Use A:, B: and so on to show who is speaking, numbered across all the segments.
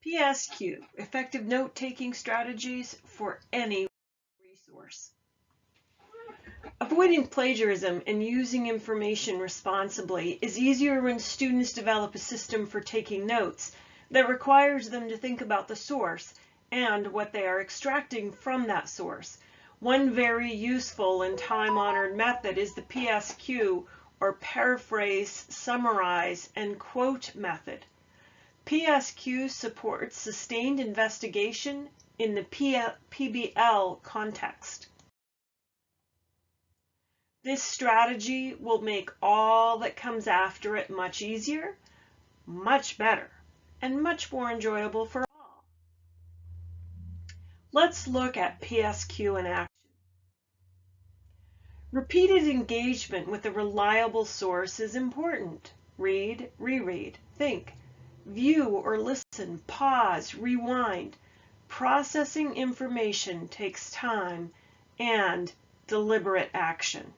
A: PSQ, effective note-taking strategies for any resource. Avoiding plagiarism and using information responsibly is easier when students develop a system for taking notes that requires them to think about the source and what they are extracting from that source. One very useful and time-honored method is the PSQ, or Paraphrase, Summarize, and Quote method. PSQ supports sustained investigation in the PBL context. This strategy will make all that comes after it much easier, much better, and much more enjoyable for all. Let's look at PSQ in action. Repeated engagement with a reliable source is important. Read, reread, think, view or listen, pause, rewind. Processing information takes time and deliberate action.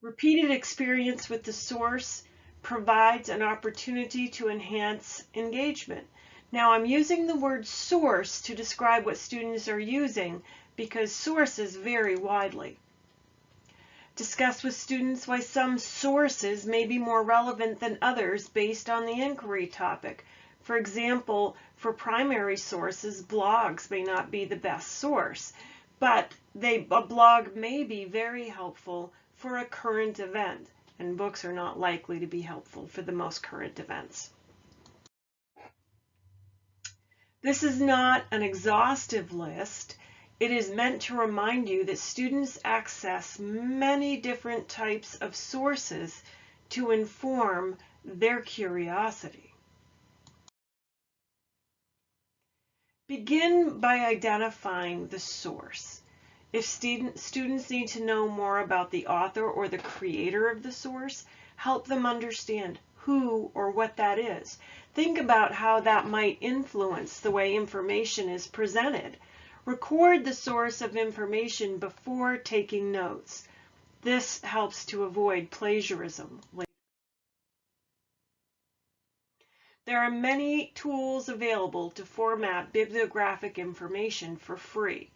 A: Repeated experience with the source provides an opportunity to enhance engagement. Now, I'm using the word source to describe what students are using because sources vary widely. Discuss with students why some sources may be more relevant than others based on the inquiry topic. For example, for primary sources, blogs may not be the best source, but a blog may be very helpful for a current event, and books are not likely to be helpful for the most current events. This is not an exhaustive list. It is meant to remind you that students access many different types of sources to inform their curiosity. Begin by identifying the source. If students need to know more about the author or the creator of the source, help them understand who or what that is. Think about how that might influence the way information is presented. Record the source of information before taking notes. This helps to avoid plagiarism later. There are many tools available to format bibliographic information for free.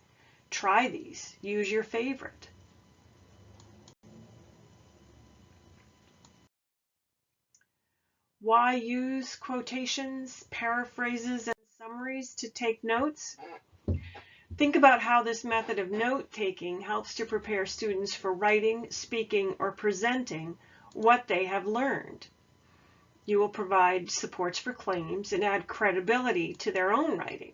A: Try these. Use your favorite. Why use quotations, paraphrases, and summaries to take notes? Think about how this method of note-taking helps to prepare students for writing, speaking, or presenting what they have learned. You will provide supports for claims and add credibility to their own writing.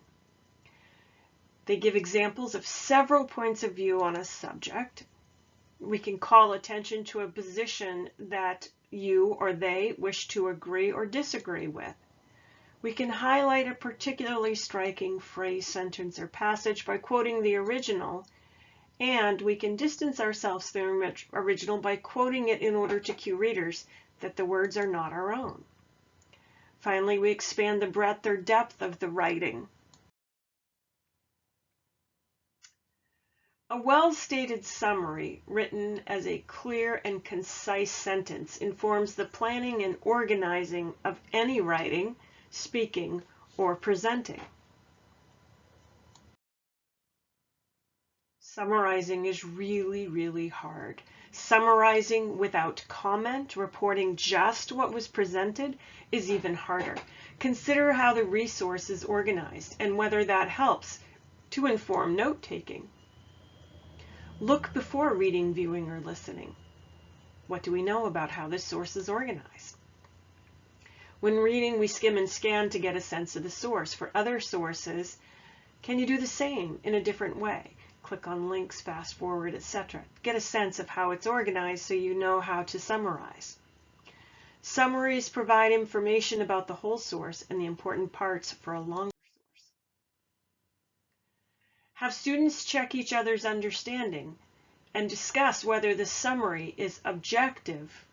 A: They give examples of several points of view on a subject. We can call attention to a position that you or they wish to agree or disagree with. We can highlight a particularly striking phrase, sentence, or passage by quoting the original, and we can distance ourselves from the original by quoting it in order to cue readers that the words are not our own. Finally, we expand the breadth or depth of the writing. A well-stated summary, written as a clear and concise sentence, informs the planning and organizing of any writing, speaking, or presenting. Summarizing is really, really hard. Summarizing without comment, reporting just what was presented, is even harder. Consider how the resource is organized and whether that helps to inform note-taking. Look before reading, viewing, or listening. What do we know about how this source is organized? When reading, we skim and scan to get a sense of the source. For other sources, can you do the same in a different way? Click on links, fast forward, etc. Get a sense of how it's organized so you know how to summarize. Summaries provide information about the whole source and the important parts for a longer source. Have students check each other's understanding and discuss whether the summary is objective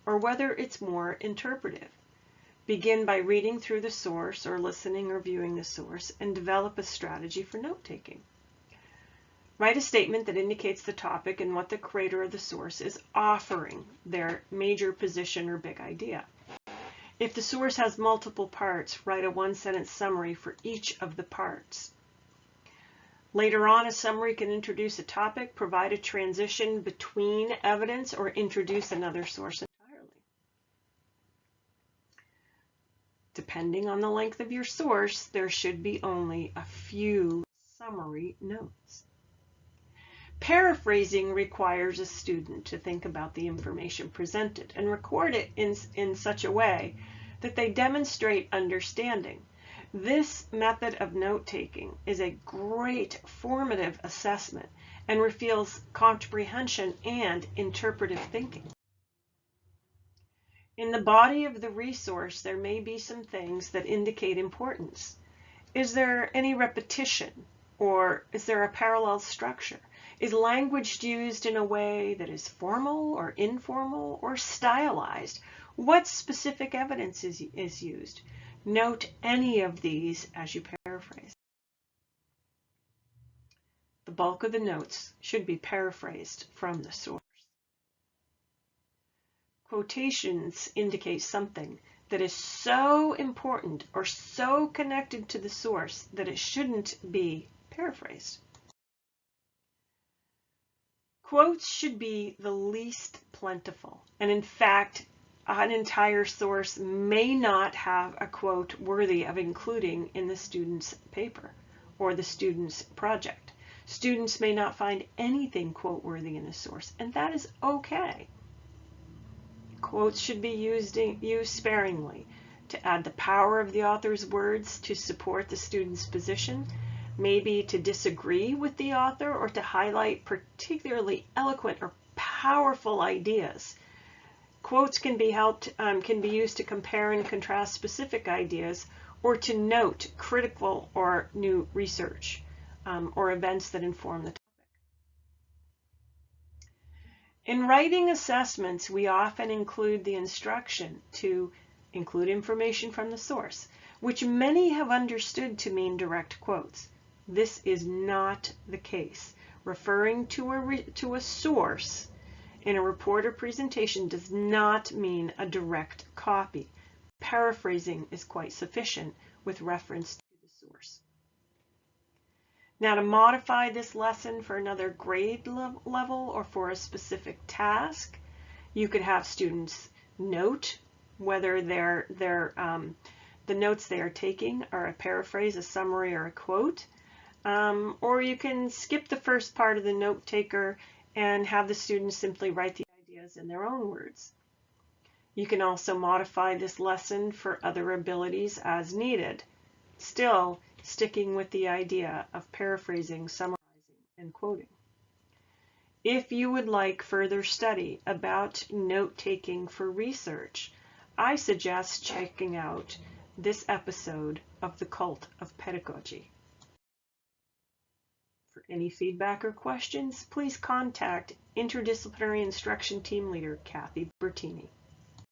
A: or whether it's more interpretive. Begin by reading through the source or listening or viewing the source and develop a strategy for note-taking. Write a statement that indicates the topic and what the creator of the source is offering, their major position or big idea. If the source has multiple parts, write a one-sentence summary for each of the parts. Later on, a summary can introduce a topic, provide a transition between evidence, or introduce another source entirely. Depending on the length of your source, there should be only a few summary notes. Paraphrasing requires a student to think about the information presented and record it in such a way that they demonstrate understanding. This method of note-taking is a great formative assessment and reveals comprehension and interpretive thinking. In the body of the resource, there may be some things that indicate importance. Is there any repetition, or is there a parallel structure? Is language used in a way that is formal or informal or stylized? What specific evidence is used? Note any of these as you paraphrase. The bulk of the notes should be paraphrased from the source. Quotations indicate something that is so important or so connected to the source that it shouldn't be paraphrased. Quotes should be the least plentiful, and in fact, an entire source may not have a quote worthy of including in the student's paper or the student's project. Students may not find anything quote-worthy in a source, and that is okay. Quotes should be used sparingly to add the power of the author's words to support the student's position, maybe to disagree with the author or to highlight particularly eloquent or powerful ideas. Quotes can be used to compare and contrast specific ideas or to note critical or new research or events that inform the topic. In writing assessments, we often include the instruction to include information from the source, which many have understood to mean direct quotes. This is not the case. Referring to a source in a report or presentation does not mean a direct copy. Paraphrasing is quite sufficient with reference to the source. Now, to modify this lesson for another grade level or for a specific task, you could have students note whether the notes they are taking are a paraphrase, a summary, or a quote. Or you can skip the first part of the note taker and have the students simply write the ideas in their own words. You can also modify this lesson for other abilities as needed, still sticking with the idea of paraphrasing, summarizing, and quoting. If you would like further study about note-taking for research, I suggest checking out this episode of The Cult of Pedagogy. For any feedback or questions, please contact Interdisciplinary Instruction Team Leader Kathy Bertini.